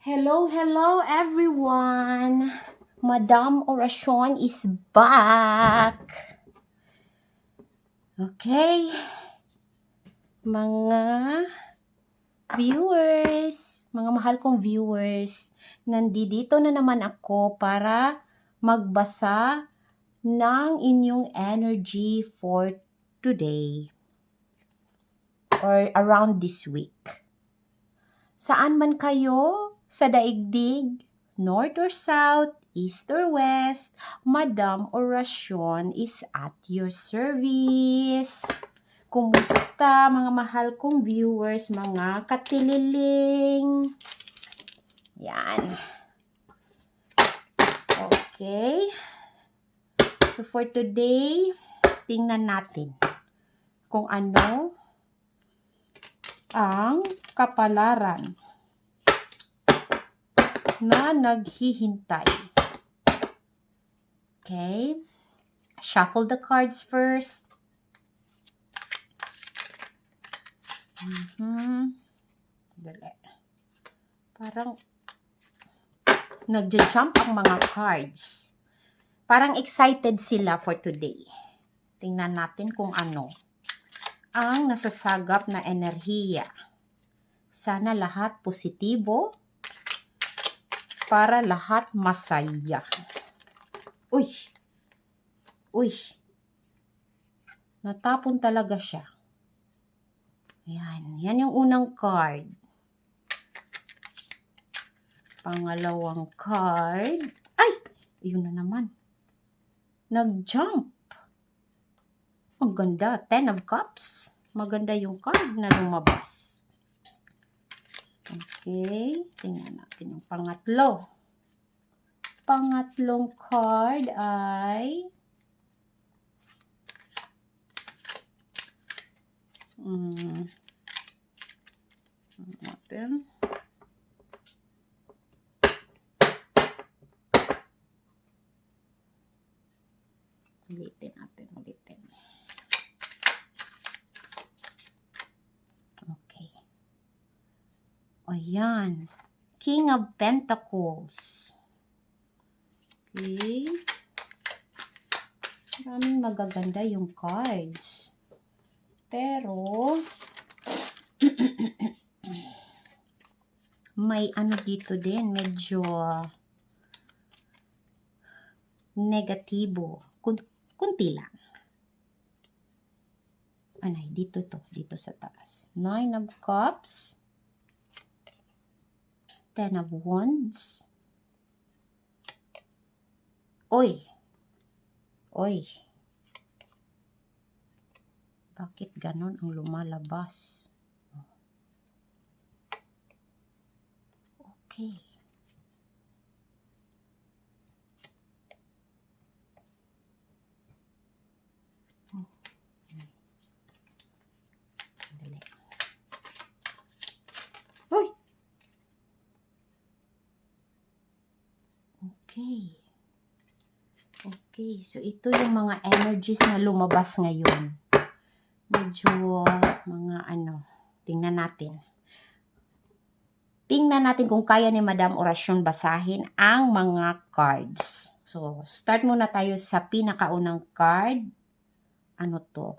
Hello everyone! Madam Oracion is back! Okay, mga viewers, mga mahal kong viewers, nandito na naman ako para magbasa ng inyong energy for today or around this week. Saan man kayo sa daigdig, north or south, east or west, Madam Oracion is at your service. Kumusta mga mahal kong viewers, mga katililing? Yan. Okay. So for today, tingnan natin kung ano ang kapalaran na naghihintay. Okay. Shuffle the cards first. Dali. Parang nagja-jump ang mga cards. Parang excited sila for today. Tingnan natin kung ano ang nasasagap na enerhiya. Sana lahat positibo para lahat masaya. Uy! Natapon talaga siya. Yan yung unang card. Pangalawang card. Ay! Yun na naman. Nag-jump. Ang ganda. 10 of Cups. Maganda yung card na lumabas. Okay. Tingnan natin yung pangatlo. Pangatlong card ay natin. Ulitin. Okay. Ayan. King of Pentacles. Okay. Maraming magaganda yung cards. Pero, may ano dito din, medyo negatibo. Kunti lang. Anay, dito sa taas. 9 of Cups. 10 of Wands. Oy. Bakit ganon ang lumalabas? Okay. Dali. Oy. Okay, so ito yung mga energies na lumabas ngayon. Medyo mga tingnan natin. Tingnan natin kung kaya ni Madam Oracion basahin ang mga cards. So, start muna tayo sa pinakaunang card. Ano to?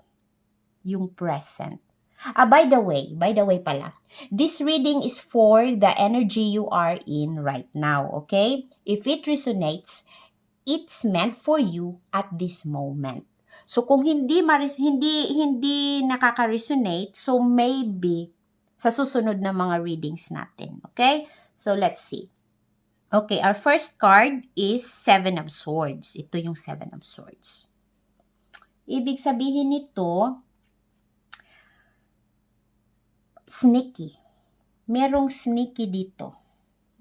Yung present. By the way pala, this reading is for the energy you are in right now, okay? If it resonates, it's meant for you at this moment. So kung hindi nakaka-resonate, so maybe sa susunod na mga readings natin, okay? So let's see. Okay, our first card is 7 of Swords. Ito yung 7 of Swords. Ibig sabihin nito, sneaky. Merong sneaky dito.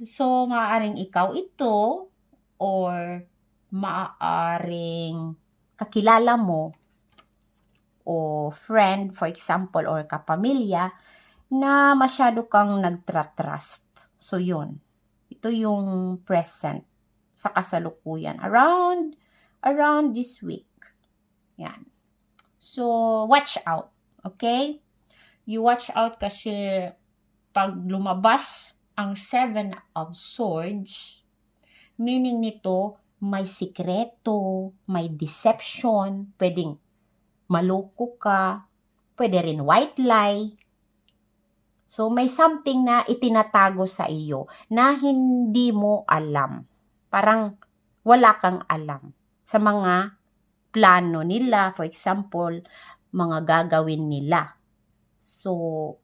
So, maaaring ikaw ito or maaaring kakilala mo o friend, for example, or kapamilya na masyado kang nagtra-trust. So, yun. Ito yung present sa kasalukuyan. Around this week. Yan. So, watch out. Okay? You watch out kasi pag lumabas ang Seven of Swords, meaning nito, may sikreto, may deception, pwedeng maloko ka, pwede rin white lie. So, may something na itinatago sa iyo na hindi mo alam. Parang wala kang alam sa mga plano nila, for example, mga gagawin nila. So,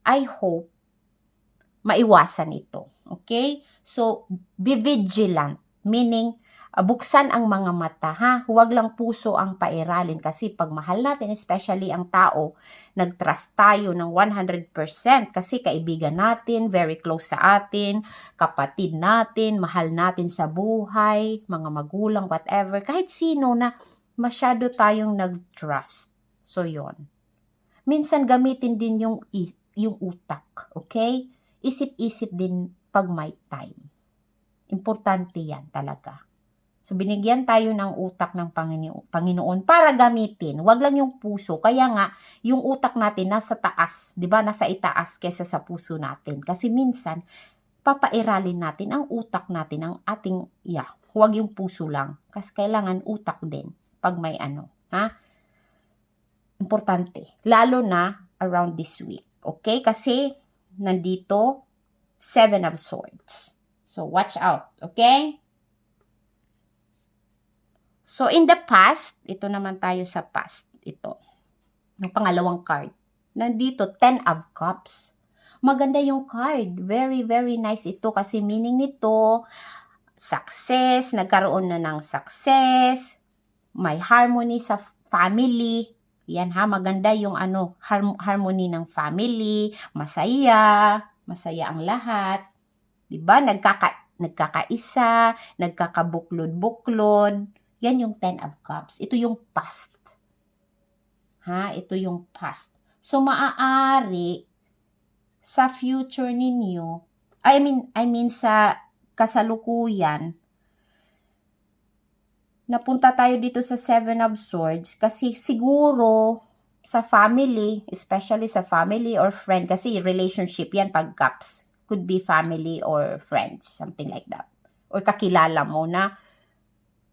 I hope maiwasan ito. Okay? So, be vigilant. Meaning, buksan ang mga mata, ha? Huwag lang puso ang pairalin kasi pag mahal natin, especially ang tao, nag-trust tayo ng 100% kasi kaibigan natin, very close sa atin, kapatid natin, mahal natin sa buhay, mga magulang, whatever, kahit sino na masyado tayong nag-trust. So, yon. Minsan gamitin din yung utak, okay? Isip-isip din pag may time. Importante yan talaga. So, binigyan tayo ng utak ng Panginoon para gamitin. Huwag lang yung puso. Kaya nga, yung utak natin nasa taas, di ba? Nasa itaas kesa sa puso natin. Kasi minsan, papairalin natin ang utak natin, ang ating, huwag yung puso lang. Kasi kailangan utak din pag may ha? Importante. Lalo na around this week. Okay? Kasi, nandito, Seven of Swords. So, watch out. Okay? So, in the past, ito naman tayo sa past. Ito. Yung pangalawang card. Nandito, Ten of Cups. Maganda yung card. Very, very nice ito kasi meaning nito, success, nagkaroon na ng success, may harmony sa family. Yan ha, maganda yung harmony ng family, masaya ang lahat. 'Di ba? Nagkakaisa, nagkakabuklod-buklod. Yan yung Ten of Cups. Ito yung past. Ha? Ito yung past. So maaari sa future ninyo, I mean sa kasalukuyan, napunta tayo dito sa Seven of Swords kasi siguro sa family, especially sa family or friend, kasi relationship yan pag cups. Could be family or friends, something like that. Or kakilala mo na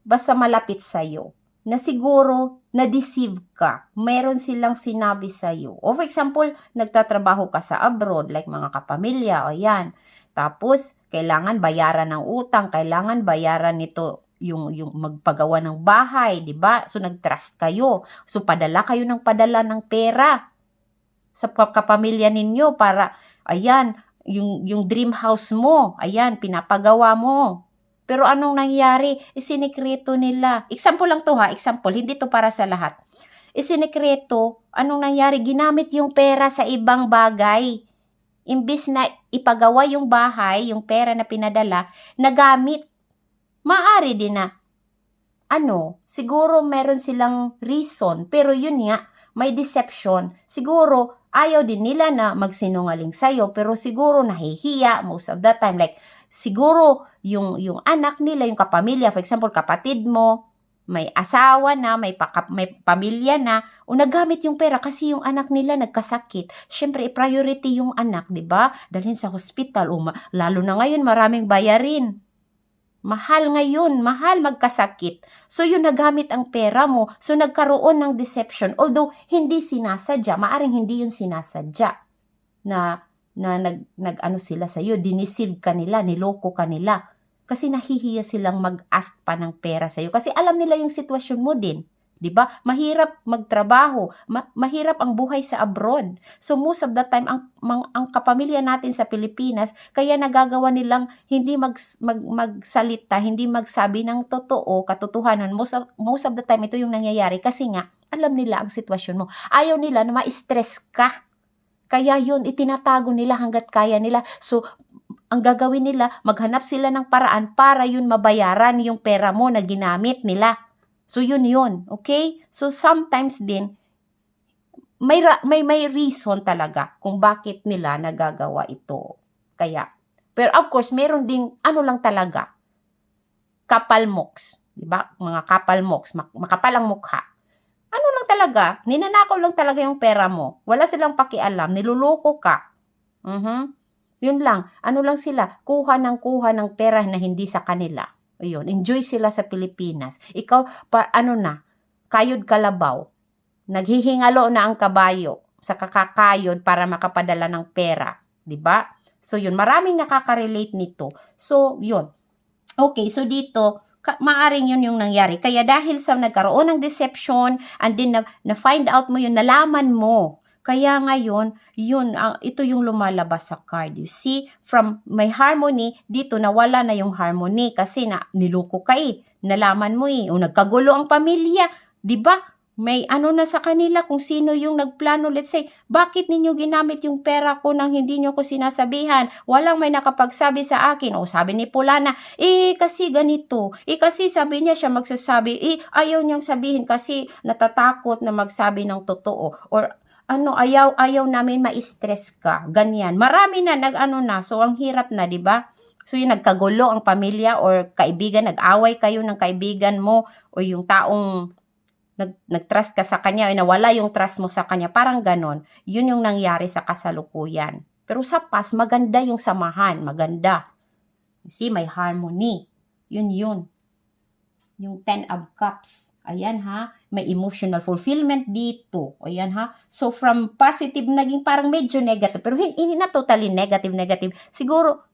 basta malapit sa'yo, na siguro na-deceive ka. Meron silang sinabi sa'yo. O for example, nagtatrabaho ka sa abroad, like mga kapamilya, o yan. Tapos, kailangan bayaran ng utang, kailangan bayaran nito yung magpagawa ng bahay, di ba? So, nag-trust kayo. So, padala kayo ng pera sa kapamilya ninyo para, ayan, yung dream house mo, ayan, pinapagawa mo. Pero anong nangyari? Isinikreto nila. Example lang to ha, example, hindi to para sa lahat. Isinikreto, anong nangyari? Ginamit yung pera sa ibang bagay. Imbis na ipagawa yung bahay, yung pera na pinadala, nagamit. Maaari din na, siguro meron silang reason, pero yun nga, may deception. Siguro, ayaw din nila na magsinungaling sa'yo, pero siguro nahihiya most of the time. Like, siguro, yung anak nila, yung kapamilya, for example, kapatid mo, may asawa na, may pamilya na, o nagamit yung pera kasi yung anak nila nagkasakit. Siyempre, priority yung anak, di ba? Dalhin sa hospital, lalo na ngayon, maraming bayarin. Mahal ngayon, mahal magkasakit. So, yun nagamit ang pera mo. So, nagkaroon ng deception. Although, hindi sinasadya. Maaring hindi yun sinasadya. Na sila sa'yo. Diniceive ka nila, niloko ka nila. Kasi nahihiya silang mag-ask pa ng pera sa'yo. Kasi alam nila yung sitwasyon mo din. Diba? Mahirap magtrabaho. Mahirap ang buhay sa abroad. So, most of the time, ang kapamilya natin sa Pilipinas, kaya nagagawa nilang hindi magsalita, hindi magsabi ng totoo, katotohanan. Most of the time, ito yung nangyayari. Kasi nga, alam nila ang sitwasyon mo. Ayaw nila na ma-stress ka. Kaya yun, itinatago nila hanggat kaya nila. So, ang gagawin nila, maghanap sila ng paraan para yun mabayaran yung pera mo na ginamit nila. So, yun. Okay? So, sometimes din, may reason talaga kung bakit nila nagagawa ito. Kaya, pero of course, meron ding, lang talaga, kapalmoks. Diba? Mga kapalmoks, makapal ang mukha. Lang talaga, ninanakaw lang talaga yung pera mo. Wala silang pakialam, niluloko ka. Yun lang. Ano lang sila? Kuha ng pera na hindi sa kanila. Ayun. Enjoy sila sa Pilipinas. Ikaw, kayod kalabaw. Naghihingalo na ang kabayo sa kakakayod para makapadala ng pera. 'Di ba? So, yun. Maraming nakaka-relate nito. So, yun. Okay, so dito, maaring yun yung nangyari. Kaya dahil sa nagkaroon ng deception, and then na-find out mo yun, nalaman mo. Kaya ngayon, ito yung lumalabas sa card. You see, from may harmony, dito nawala na yung harmony kasi niloko ka nalaman mo o nagkagulo ang pamilya. 'Di ba? May na sa kanila kung sino yung nagplano. Let's say, bakit ninyo ginamit yung pera ko nang hindi nyo ko sinasabihan? Walang may nakapagsabi sa akin. O sabi ni Pulana, kasi ganito. Kasi sabi niya siya magsasabi. Ayaw niyang sabihin kasi natatakot na magsabi ng totoo. Or ayaw namin ma-stress ka. Ganyan. Marami na na. So, ang hirap na, di ba? So, yung nagkagulo ang pamilya or kaibigan, nag-away kayo ng kaibigan mo o yung taong nag-trust ka sa kanya, nawala yung trust mo sa kanya, parang ganon. Yun yung nangyari sa kasalukuyan. Pero sa past, maganda yung samahan, maganda. You see, may harmony. Yun. Yung 10 of Cups. Ayan ha, may emotional fulfillment dito. Ayan ha. So from positive, naging parang medyo negative. Pero hindi na totally negative. Siguro,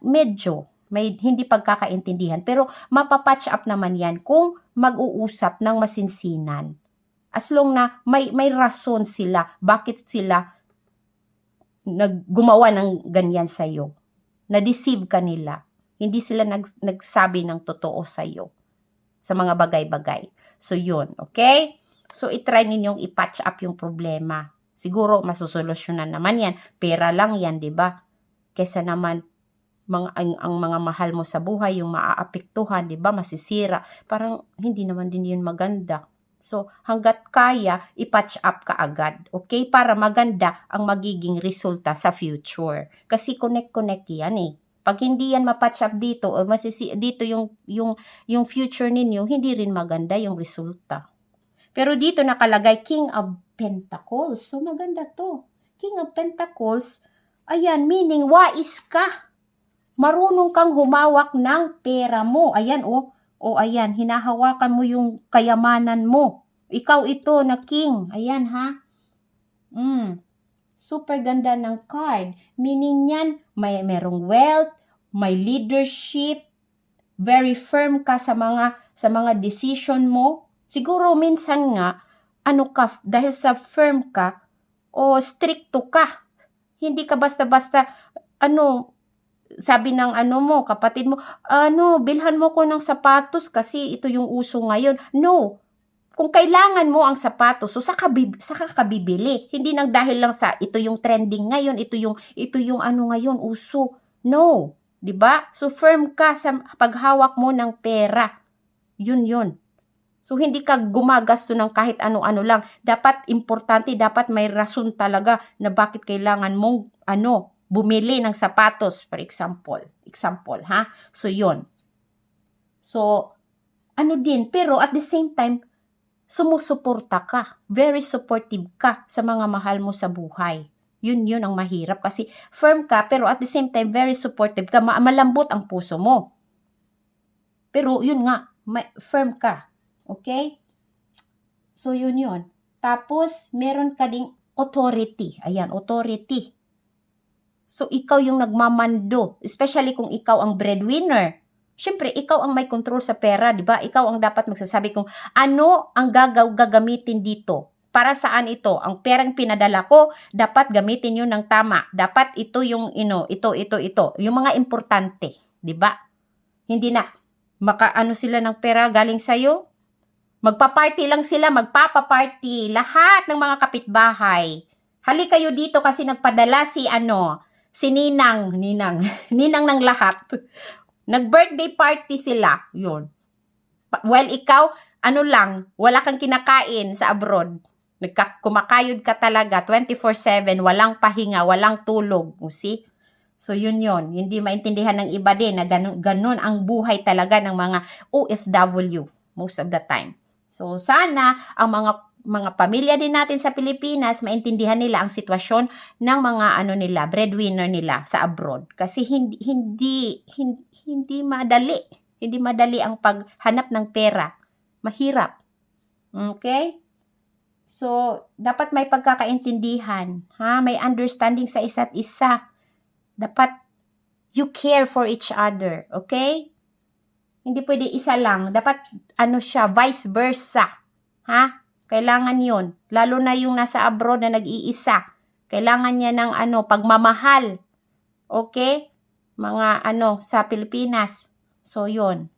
medyo. May hindi pagkakaintindihan. Pero mapapatch up naman yan kung mag-uusap ng masinsinan. As long na may rason sila. Bakit sila gumawa ng ganyan sa'yo? Na-deceive ka nila. Hindi sila nagsabi ng totoo sa'yo. Sa mga bagay-bagay. So yun, okay? So itry ninyong i-patch up yung problema. Siguro masusolusyonan naman yan. Pera lang yan, di ba? Kesa naman ang mga mahal mo sa buhay, yung maaapektuhan, di ba, masisira. Parang hindi naman din yun maganda. So, hanggat kaya, i-patch up ka agad. Okay? Para maganda ang magiging resulta sa future. Kasi connect yan Pag hindi yan ma-patch up dito, o dito yung future ninyo, hindi rin maganda yung resulta. Pero dito nakalagay, King of Pentacles. So, maganda to. King of Pentacles, ayan, meaning wais ka. Marunong kang humawak ng pera mo. Ayan, ayan, hinahawakan mo yung kayamanan mo. Ikaw ito na king. Ayan, ha? Super ganda ng card. Meaning yan, merong wealth, may leadership, very firm ka sa mga decision mo. Siguro minsan nga, dahil sa firm ka, o stricto ka. Hindi ka basta-basta, sabi ng kapatid mo, bilhan mo ko ng sapatos kasi ito yung uso ngayon. No. Kung kailangan mo ang sapatos, so saka ka bibili. Hindi nang dahil lang sa ito yung trending ngayon, ito yung ngayon uso. No. 'Di ba? So firm ka sa paghawak mo ng pera. Yun. So hindi ka gumagasto ng kahit ano-ano lang. Dapat importante, dapat may rason talaga na bakit kailangan mong bumili ng sapatos, for example. Ha? So, yun. So, pero at the same time, sumusuporta ka. Very supportive ka sa mga mahal mo sa buhay. Yun ang mahirap kasi firm ka, pero at the same time, very supportive ka. Malambot ang puso mo. Pero, yun nga, firm ka. Okay? So, yun. Tapos, meron ka ding authority. Ayan, authority. So, ikaw yung nagmamando. Especially kung ikaw ang breadwinner. Siyempre, ikaw ang may control sa pera, di ba? Ikaw ang dapat magsasabi kung ano ang gagamitin dito. Para saan ito? Ang perang pinadala ko, dapat gamitin yun ng tama. Dapat ito yung, ito. Yung mga importante, di ba? Hindi na, sila ng pera galing sa'yo. Magpa-party lang sila, magpapa-party. Lahat ng mga kapitbahay. Hali kayo dito kasi nagpadala si Ninang ng lahat. Nag-birthday party sila. Yun. Well, ikaw, wala kang kinakain sa abroad. Kumakayod ka talaga, 24/7, walang pahinga, walang tulog. See? So, yun. Hindi maintindihan ng iba din na ganun ang buhay talaga ng mga OFW most of the time. So, sana ang mga pamilya din natin sa Pilipinas, maintindihan nila ang sitwasyon ng mga nila, breadwinner nila sa abroad. Kasi hindi madali. Hindi madali ang paghanap ng pera. Mahirap. Okay? So, dapat may pagkakaintindihan, may understanding sa isa't isa. Dapat you care for each other, okay? Hindi pwede isa lang. Dapat siya, vice versa. Kailangan 'yon. Lalo na yung nasa abroad na nag-iisa. Kailangan niya ng pagmamahal. Okay? Mga sa Pilipinas. So, 'yon.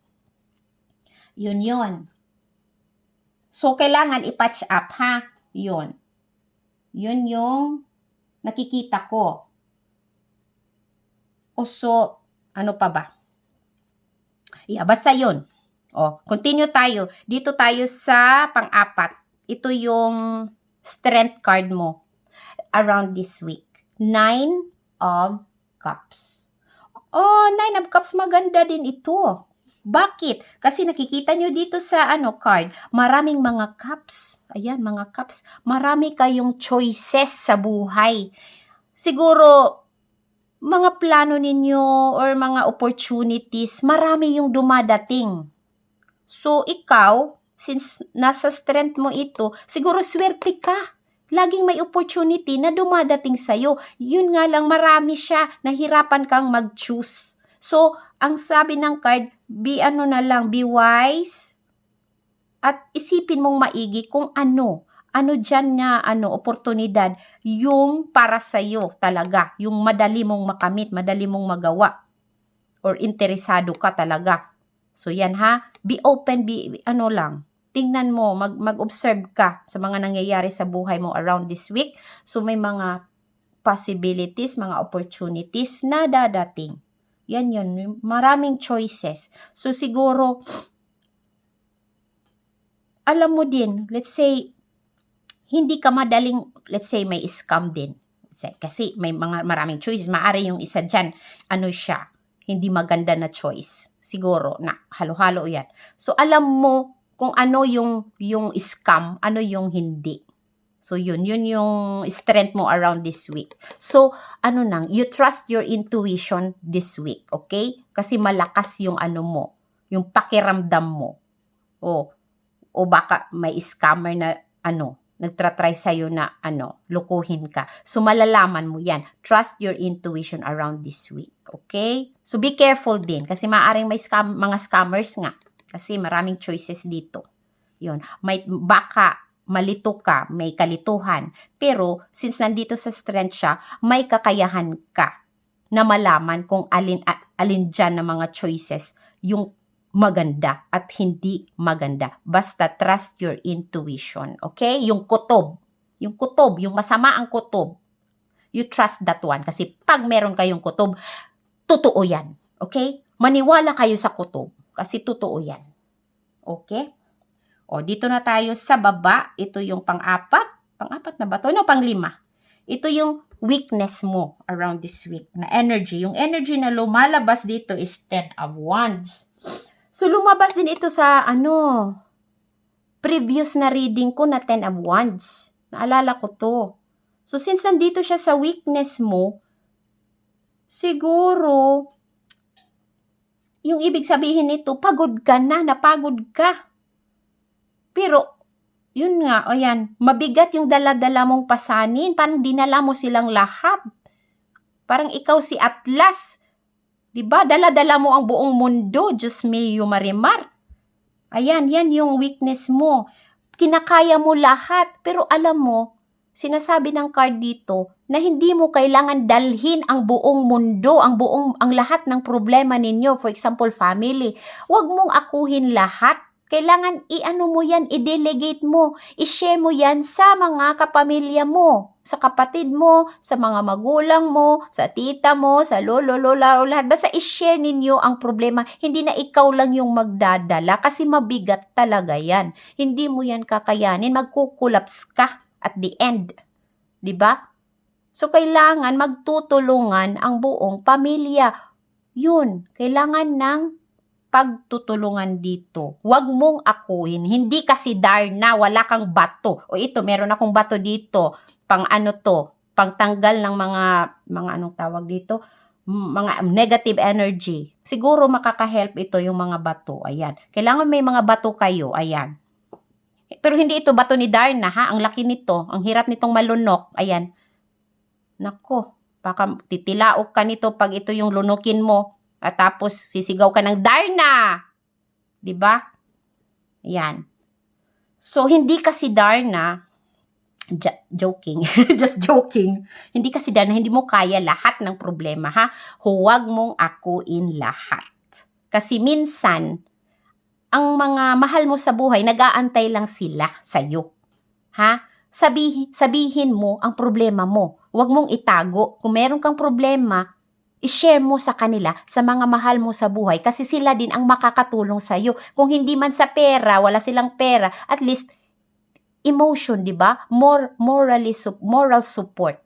Yun. So, kailangan i-patch up, Yun. Yun yung nakikita ko. So, ano pa ba? Basta yun. Continue tayo. Dito tayo sa pang-apat. Ito yung strength card mo around this week. 9 of Cups. 9 of Cups, maganda din ito. Bakit? Kasi nakikita nyo dito sa card, maraming mga cups. Ayan, mga cups. Marami kayong choices sa buhay. Siguro, mga plano ninyo or mga opportunities, marami yung dumadating. So, ikaw, since nasa strength mo ito, siguro swerte ka. Laging may opportunity na dumadating sa'yo. Yun nga lang, marami siya. Nahirapan kang mag-choose. So, ang sabi ng card, be wise at isipin mong maigi kung ano dyan na oportunidad yung para sa'yo talaga, yung madali mong makamit, madali mong magawa or interesado ka talaga. So yan be open, tingnan mo, mag-observe ka sa mga nangyayari sa buhay mo around this week. So may mga possibilities, mga opportunities na dadating. Yan yun. Maraming choices. So, siguro, alam mo din, let's say, hindi ka madaling, let's say, may scam din. Kasi may maraming choices. Maari yung isa dyan, siya, hindi maganda na choice. Siguro, na halo-halo yan. So, alam mo kung ano yung scam, ano yung hindi. So, yun yung strength mo around this week. So, you trust your intuition this week, okay? Kasi malakas yung mo, yung pakiramdam mo. O baka may scammer na, nagtatry sa'yo na, lukuhin ka. So, malalaman mo yan. Trust your intuition around this week, okay? So, be careful din, kasi maaaring may mga scammers nga. Kasi maraming choices dito. Yun. Baka malito ka, may kalituhan. Pero, since nandito sa strength siya, may kakayahan ka na malaman kung alin dyan na mga choices yung maganda at hindi maganda. Basta trust your intuition. Okay? Yung kutob, yung masama ang kutob, you trust that one. Kasi pag meron kayong kutob, totoo yan. Okay? Maniwala kayo sa kutob. Kasi totoo yan. Okay? Dito na tayo sa baba. Ito yung pang-apat. Pang-apat na ba ito? No, pang-5. Ito yung weakness mo around this week na energy. Yung energy na lumalabas dito is 10 of Wands. So, lumabas din ito sa previous na reading ko na 10 of Wands. Naalala ko to. So, since nandito siya sa weakness mo, siguro, yung ibig sabihin nito, pagod ka na, napagod ka. Pero, yun nga, mabigat yung dala-dala mong pasanin. Parang dinala mo silang lahat. Parang ikaw si Atlas. Diba? Dala-dala mo ang buong mundo. Diyos mio, Marimar. Ayan, yan yung weakness mo. Kinakaya mo lahat. Pero alam mo, sinasabi ng card dito na hindi mo kailangan dalhin ang buong mundo, ang lahat ng problema ninyo. For example, family. Huwag mong akuhin lahat. Kailangan mo yan, i-delegate mo, i-share mo yan sa mga kapamilya mo, sa kapatid mo, sa mga magulang mo, sa tita mo, sa lolo, lola, o lahat. Basta i-share ninyo ang problema. Hindi na ikaw lang yung magdadala kasi mabigat talaga yan. Hindi mo yan kakayanin, magkukulaps ka at the end. Diba? So, kailangan magtutulungan ang buong pamilya. Yun, kailangan ng pagtutulungan dito. Huwag mong akuin. Hindi kasi Darna, wala kang bato. O ito, meron akong bato dito. Pang ano to? Pang tanggal ng mga anong tawag dito? Mga negative energy. Siguro makaka-help ito yung mga bato. Ayan. Kailangan may mga bato kayo. Ayan. Pero hindi ito bato ni Darna, ha? Ang laki nito. Ang hirap nitong malunok. Ayan. Nako. Baka titilaok ka nito pag ito yung lunukin mo. At tapos, sisigaw ka ng Darna! Diba? Yan. So, hindi kasi Darna, joking, just joking. Hindi kasi Darna, hindi mo kaya lahat ng problema, ha? Huwag mong akuin lahat. Kasi minsan, ang mga mahal mo sa buhay, nag-aantay lang sila sa'yo. Ha? Sabihin mo ang problema mo. Huwag mong itago. Kung meron kang problema, i-share mo sa kanila, sa mga mahal mo sa buhay, kasi sila din ang makakatulong sa iyo. Kung hindi man sa pera, wala silang pera, at least emotion, 'di ba? Moral support.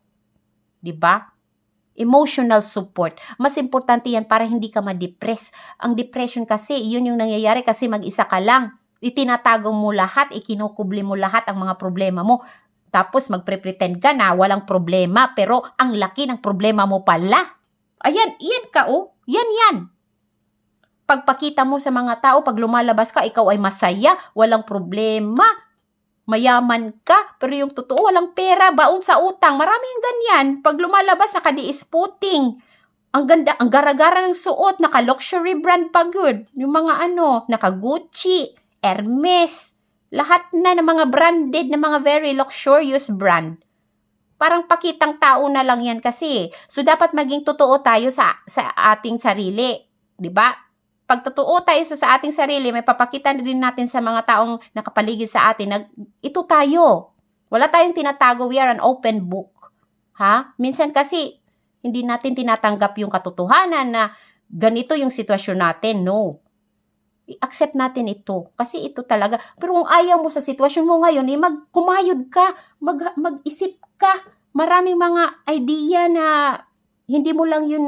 'Di ba? Emotional support. Mas importante 'yan para hindi ka ma-depress. Ang depression kasi, 'yun yung nangyayari kasi mag-isa ka lang. Itinatago mo lahat, ikinukubli mo lahat ang mga problema mo. Tapos magpre-pretend ka na walang problema, pero ang laki ng problema mo pala. Ayan, iyan ka oh. Yan. Pagpakita mo sa mga tao, pag lumalabas ka, ikaw ay masaya, walang problema, mayaman ka, pero yung totoo, walang pera, baon sa utang. Maraming ganyan. Pag lumalabas, naka-diis-puting. Ang ganda, ang gara-gara ng suot, naka-luxury brand pa good. Yung mga naka-Gucci, Hermes, lahat na ng mga branded, na mga very luxurious brand. Parang pakitang tao na lang yan kasi. So, dapat maging totoo tayo sa ating sarili. 'Di ba? Pag totoo tayo sa ating sarili, may papakita din natin sa mga taong nakapaligid sa atin. Ito tayo. Wala tayong tinatago. We are an open book. Ha? Minsan kasi, hindi natin tinatanggap yung katotohanan na ganito yung sitwasyon natin. No. I-accept natin ito. Kasi ito talaga. Pero kung ayaw mo sa sitwasyon mo ngayon, kumayod ka. Mag-isip ka. Maraming mga idea na hindi mo lang yun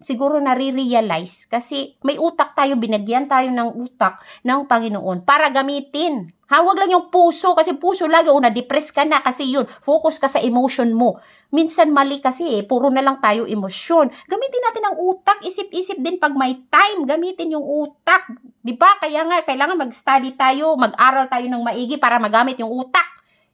siguro nare-realize. Kasi may utak tayo, binagyan tayo ng utak ng Panginoon para gamitin. Ha, wag lang yung puso. Kasi puso lagi, na-depress ka na. Kasi yun, focus ka sa emotion mo. Minsan mali kasi puro na lang tayo emosyon. Gamitin natin ang utak. Isip-isip din pag may time. Gamitin yung utak. Diba? Kaya nga, kailangan mag-study tayo, mag-aral tayo ng maigi para magamit yung utak.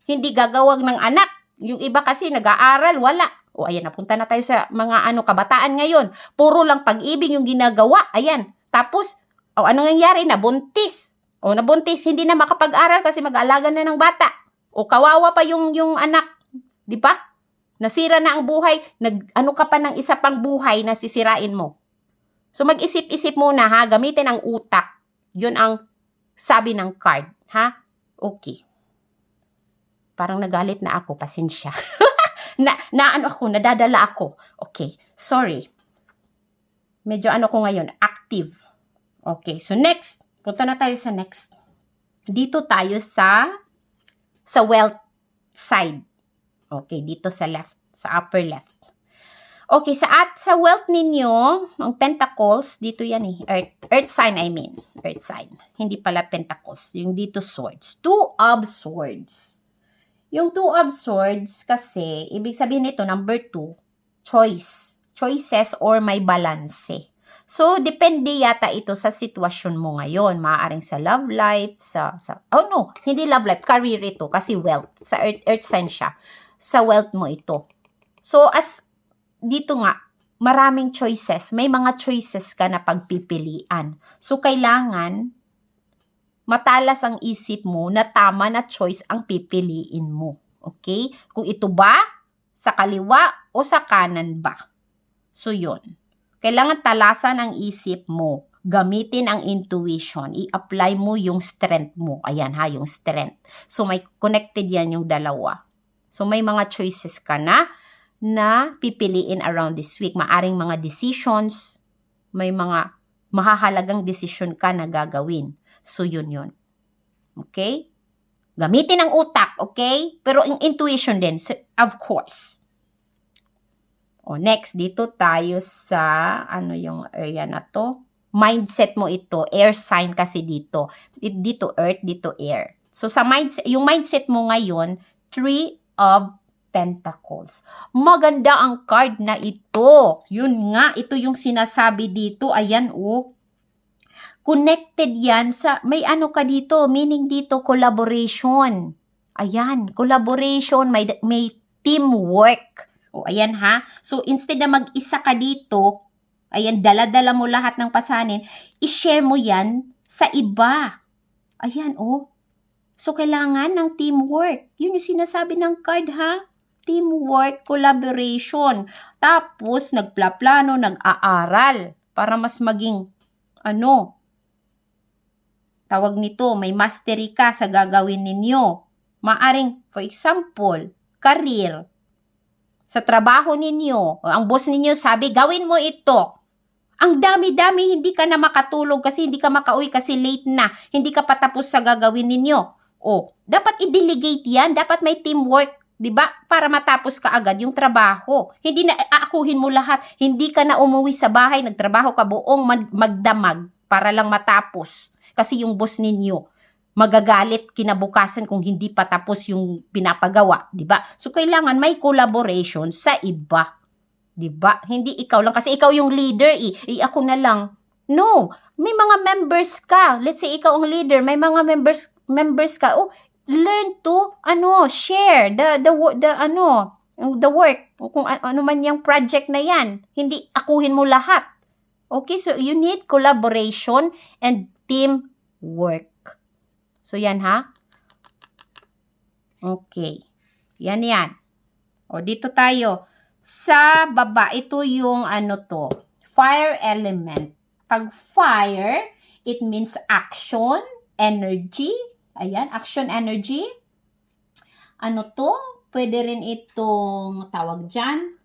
Hindi gagawag ng anak. Yung iba kasi nag-aaral, wala. O ayan, napunta na tayo sa mga kabataan ngayon. Puro lang pag-ibig yung ginagawa. Ayan. Tapos, anong nangyari? Nabuntis. Nabuntis, hindi na makapag-aral kasi mag-aalaga na ng bata. Kawawa pa yung anak. Di ba? Nasira na ang buhay. Ka pa ng isa pang buhay na sisirain mo. So, mag-isip-isip muna, ha? Gamitin ang utak. Yun ang sabi ng card. Ha? Okay. Parang nagalit na ako, pasensya. Nadadala ako. Okay, sorry. Medyo ko ngayon, active. Okay, so next. Punta na tayo sa next. Dito tayo sa wealth side. Okay, dito sa left, sa upper left. Okay, sa wealth ninyo, ang pentacles, dito yan earth sign I mean. Earth sign. Hindi pala pentacles. Yung dito swords. 2 of swords. Yung 2 of swords kasi, ibig sabihin nito, number 2, choice. Choices or may balance. So, depende yata ito sa sitwasyon mo ngayon. Maaaring sa love life, hindi love life, career ito, kasi wealth. Sa earth sign siya. Sa wealth mo ito. So, dito nga, maraming choices. May mga choices ka na pagpipilian. So, kailangan matalas ang isip mo na tama na choice ang pipiliin mo. Okay? Kung ito ba, sa kaliwa o sa kanan ba? So, yun. Kailangan talasan ang isip mo. Gamitin ang intuition. I-apply mo yung strength mo. Ayan ha, yung strength. So, may connected yan yung dalawa. So, may mga choices ka na pipiliin around this week. Maaring mga decisions, may mga mahahalagang decision ka na gagawin. So, yun. Okay? Gamitin ang utak, okay? Pero yung intuition din, of course. Next, dito tayo sa, yung area na to? mindset mo ito, air sign kasi dito. Dito earth, dito air. So sa mindset, yung mindset mo ngayon, Three of Pentacles. Maganda ang card na ito. Yun nga, ito yung sinasabi dito. Ayan, oh. Connected yan sa, may ano ka dito, meaning dito, collaboration. Ayan, collaboration, may teamwork. O, ayan ha. So, instead na mag-isa ka dito, ayan, dala-dala mo lahat ng pasanin, i-share mo yan sa iba. Ayan, oh. So, kailangan ng teamwork. Yun yung sinasabi ng card, ha? Teamwork, collaboration. Tapos, nagplaplano, nag-aaral para mas maging, tawag nito, may mastery ka sa gagawin ninyo. Maaring, for example, career. Sa trabaho ninyo, ang boss ninyo sabi, gawin mo ito. Ang dami-dami, hindi ka na makatulog kasi hindi ka makauwi kasi late na. Hindi ka patapos sa gagawin ninyo. O, dapat i-delegate yan. Dapat may teamwork, di ba? Para matapos ka agad yung trabaho. Hindi na aakuhin mo lahat. Hindi ka na umuwi sa bahay, nagtrabaho ka buong magdamag para lang matapos. Kasi yung boss ninyo, magagalit kinabukasan kung hindi pa tapos yung pinapagawa, di ba? So, kailangan may collaboration sa iba. Di ba? Hindi ikaw lang. Kasi ikaw yung leader, ako na lang. No. May mga members ka. Let's say, ikaw ang leader. May mga members ka. Oh, learn to, share the work. Kung ano man yung project na yan. Hindi akuhin mo lahat. Okay? So, you need collaboration and teamwork. So, yan ha? Okay. Yan. O, dito tayo. Sa baba, ito yung fire element. Pag fire, it means action, energy. Ayan, action, energy. Pwede rin itong tawag dyan.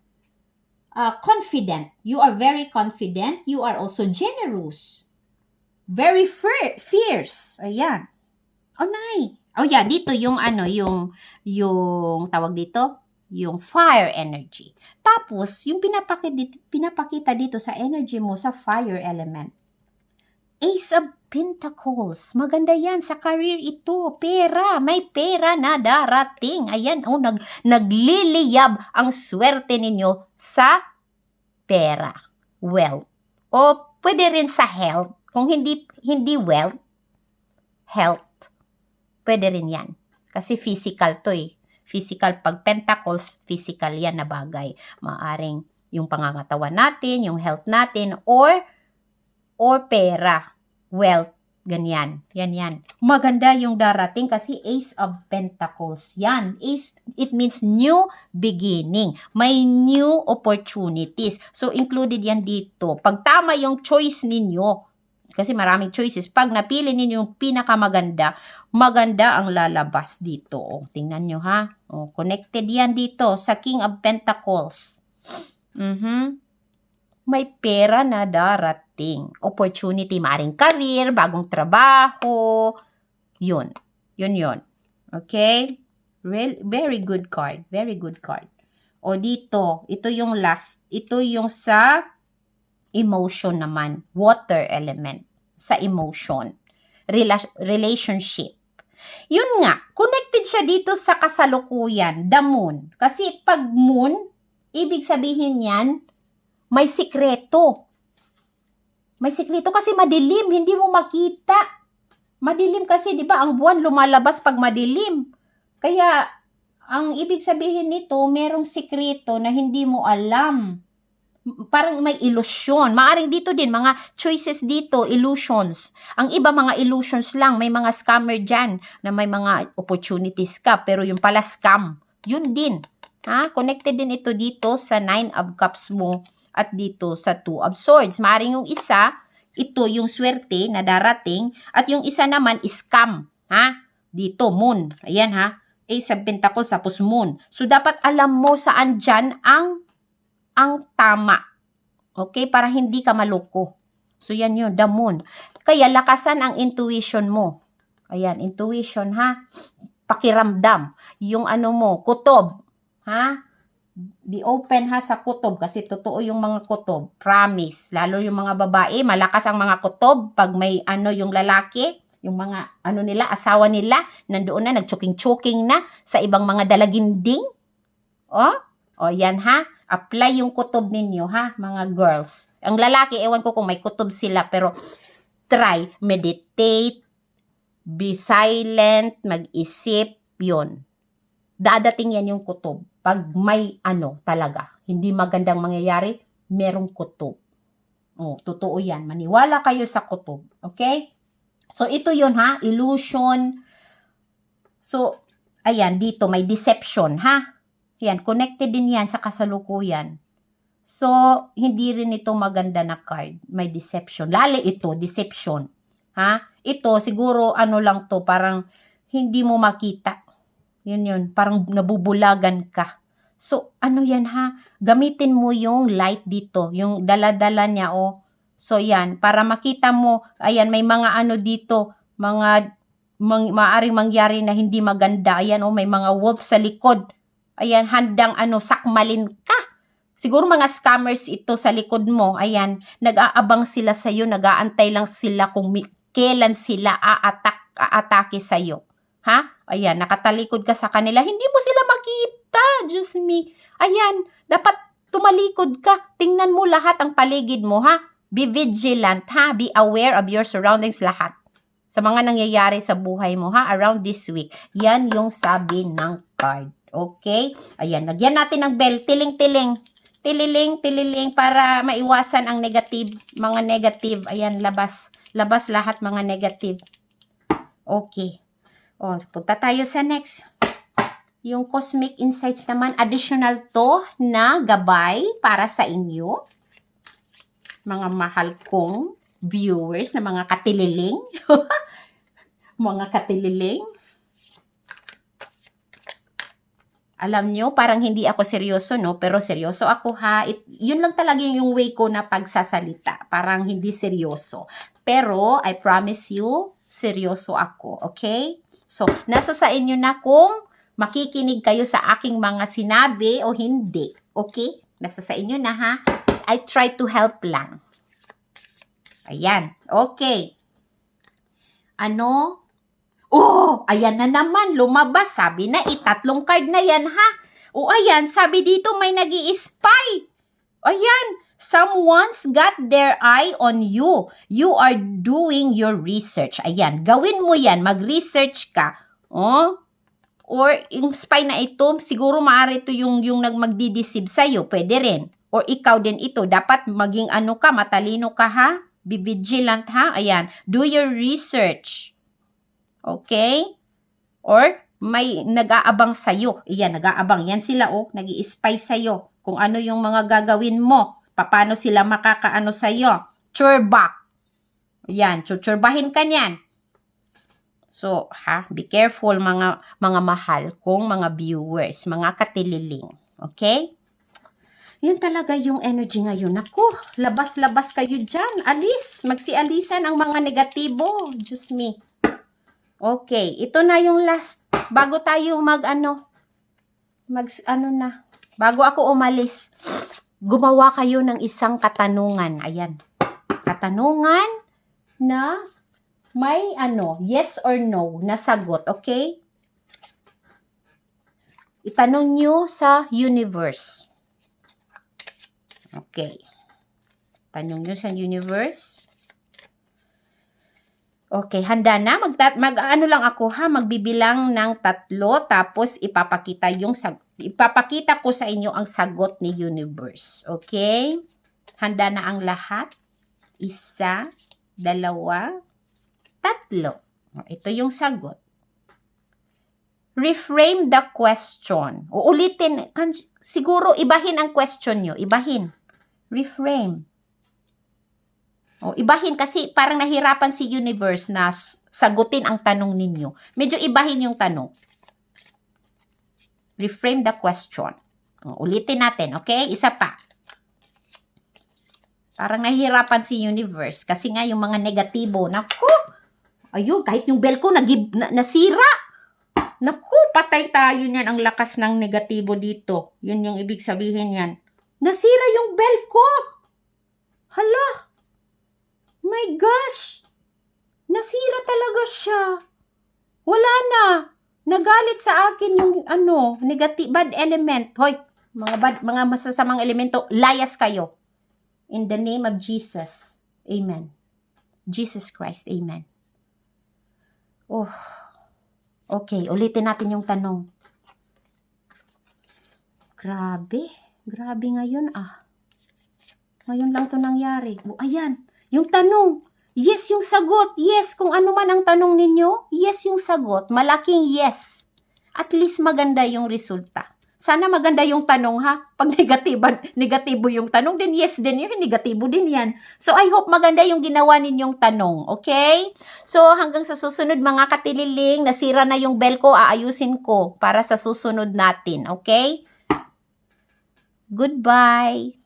Confident. You are very confident. You are also generous. Very fierce. Ayan. Oh, nay. Oh, yeah, dito yung yung tawag dito, yung fire energy. Tapos, yung pinapakita dito sa energy mo sa fire element. Ace of Pentacles. Maganda yan. Sa career ito. Pera. May pera na darating. Ayan, nagliliyab ang swerte ninyo sa pera. Wealth. O pwede rin sa health. Kung hindi wealth, health. Pwede rin yan. Kasi physical to eh. Physical, pag pentacles, physical yan na bagay. Maaring yung pangangatawan natin, yung health natin, or pera, wealth, ganyan. Yan. Maganda yung darating kasi Ace of Pentacles yan. Ace, it means new beginning. May new opportunities. So, included yan dito. Pag tama yung choice ninyo, kasi maraming choices. Pag napili ninyo yung pinakamaganda, maganda ang lalabas dito. O, tingnan nyo ha. O, connected yan dito sa King of Pentacles. May pera na darating. Opportunity, maaaring career, bagong trabaho. Yun. Okay? Very good card. Very good card. O dito, ito yung last. Ito yung sa emotion naman, water element sa emotion, relationship. Yun nga, connected siya dito sa kasalukuyan, the moon. Kasi pag moon, ibig sabihin yan, may sikreto. May sikreto kasi madilim, hindi mo makita. Madilim kasi, di ba, ang buwan lumalabas pag madilim. Kaya, ang ibig sabihin nito, merong sikreto na hindi mo alam. Parang may illusion. Maaring dito din, mga choices dito, illusions. Ang iba, mga illusions lang. May mga scammer dyan na may mga opportunities ka. Pero yung pala scam, yun din. Ha? Connected din ito dito sa 9 of Cups mo at dito sa 2 of Swords. Maaring yung isa, ito yung swerte na darating at yung isa naman is scam. Ha? Dito, moon. Ayan ha. Ace of Pentacles tapos moon. So, dapat alam mo saan dyan ang tama. Okay? Para hindi ka maloko. So, yan yun, the moon. Kaya, lakasan ang intuition mo. Ayan, intuition, ha? Pakiramdam. Yung mo, kutob. Ha? Be open ha sa kutob kasi totoo yung mga kutob. Promise. Lalo yung mga babae, malakas ang mga kutob pag may yung lalaki, yung mga nila, asawa nila, nandoon na, nagchuking-chuking na sa ibang mga dalaginding. O yan ha. Apply yung kutob ninyo ha, mga girls. Ang lalaki, ewan ko kung may kutob sila, pero try, meditate, be silent, mag-isip, yun. Dadating yan yung kutob. Pag may talaga, hindi magandang mangyayari, merong kutob. Totoo yan. Maniwala kayo sa kutob. Okay? So, ito yun ha, illusion. So, ayan, dito may deception ha. Yan, connected din yan sa kasalukuyan. So, hindi rin ito maganda na card. May deception. Lalo ito, deception. Ha? Ito, siguro, lang to, parang hindi mo makita. Yun, parang nabubulagan ka. So, yan ha? Gamitin mo yung light dito, yung dala-dala niya, So, yan, para makita mo, ayan, may mga dito, mga maaring mangyari na hindi maganda. Ayan, may mga wolf sa likod. Ayan, handang sakmalin ka. Siguro mga scammers ito sa likod mo. Ayan, nag-aabang sila sa'yo, nag-aantay lang sila kung kailan sila aatake sa'yo. Ha? Ayan, nakatalikod ka sa kanila. Hindi mo sila makita. Diyos me. Ayan, dapat tumalikod ka. Tingnan mo lahat ang paligid mo, ha? Be vigilant, ha? Be aware of your surroundings lahat. Sa mga nangyayari sa buhay mo, ha? Around this week. Yan yung sabi ng card. Okay? Ayan, lagyan natin ng bell. Tiling-tiling. Tililing para maiwasan ang negative. Mga negative. Ayan, labas. Labas lahat mga negative. Okay. Punta tayo sa next. Yung Cosmic Insights naman, additional to na gabay para sa inyo. Mga mahal kong viewers na mga katililing. Mga katililing. Alam nyo, parang hindi ako seryoso, no? Pero seryoso ako, ha? Yun lang talaga yung way ko na pagsasalita. Parang hindi seryoso. Pero, I promise you, seryoso ako. Okay? So, nasa sa inyo na kung makikinig kayo sa aking mga sinabi o hindi. Okay? Nasa sa inyo na, ha? I try to help lang. Ayan. Okay. Ayan na naman. Lumabas. Sabi na, 3 card na yan, ha? Ayan. Sabi dito, may nag-i-spy. Ayan. Someone's got their eye on you. You are doing your research. Ayan, gawin mo yan. Mag-research ka. Or yung spy na ito, siguro maaari ito yung magdi-deceive sa'yo. Pwede rin. Or ikaw din ito. Dapat maging matalino ka, ha? Be vigilant, ha? Ayan. Do your research. Okay? Or may nag-aabang sa'yo. Ayan, nag-aabang. Yan sila, nag-i-spy sa'yo. Kung ano yung mga gagawin mo. Paano sila makakaano sa'yo? Churba. Yan, chuchurbahin ka niyan. So, be careful mga mahal kong mga viewers, mga katililing. Okay? Yun talaga yung energy ngayon. Naku, labas-labas kayo dyan. Alis. Magsialisan ang mga negatibo. Diyos me. Okay, ito na yung last. Bago tayo bago ako umalis, gumawa kayo ng isang katanungan. Ayan. Katanungan na may yes or no na sagot. Okay? Itanong nyo sa universe. Okay. Tanong nyo sa universe. Okay, handa na. Lang ako, ha? Magbibilang ng 3, tapos ipapakita ko sa inyo ang sagot ni universe. Okay? Handa na ang lahat. 1, 2, 3. Ito yung sagot. Reframe the question. Uulitin. Siguro, ibahin ang question nyo. Ibahin. Reframe. Ibahin kasi parang nahirapan si universe na sagutin ang tanong ninyo. Medyo ibahin yung tanong. Reframe the question. Ulitin natin, okay? Isa pa. Parang nahihirapan si universe kasi nga yung mga negatibo. Naku! Ayun, kahit yung bell ko nasira. Naku, patay tayo niyan. Ang lakas ng negatibo dito. Yun yung ibig sabihin yan. Nasira yung bell ko. Hala. My gosh. Nasira talaga siya. Wala na. Nagalit sa akin yung bad element. Hoy, mga masasamang elemento, layas kayo. In the name of Jesus. Amen. Jesus Christ. Amen. Oh. Okay, ulitin natin yung tanong. Grabe. Grabe ngayon Ngayon lang to nangyari. Ayan, yung tanong. Yes yung sagot. Yes, kung ano man ang tanong ninyo, yes yung sagot. Malaking yes. At least maganda yung resulta. Sana maganda yung tanong ha. Pag negatibo yung tanong, then yes din yun, negatibo din yan. So I hope maganda yung ginawa ninyong tanong, okay? So hanggang sa susunod mga katililing, nasira na yung bell ko, aayusin ko para sa susunod natin, okay? Goodbye!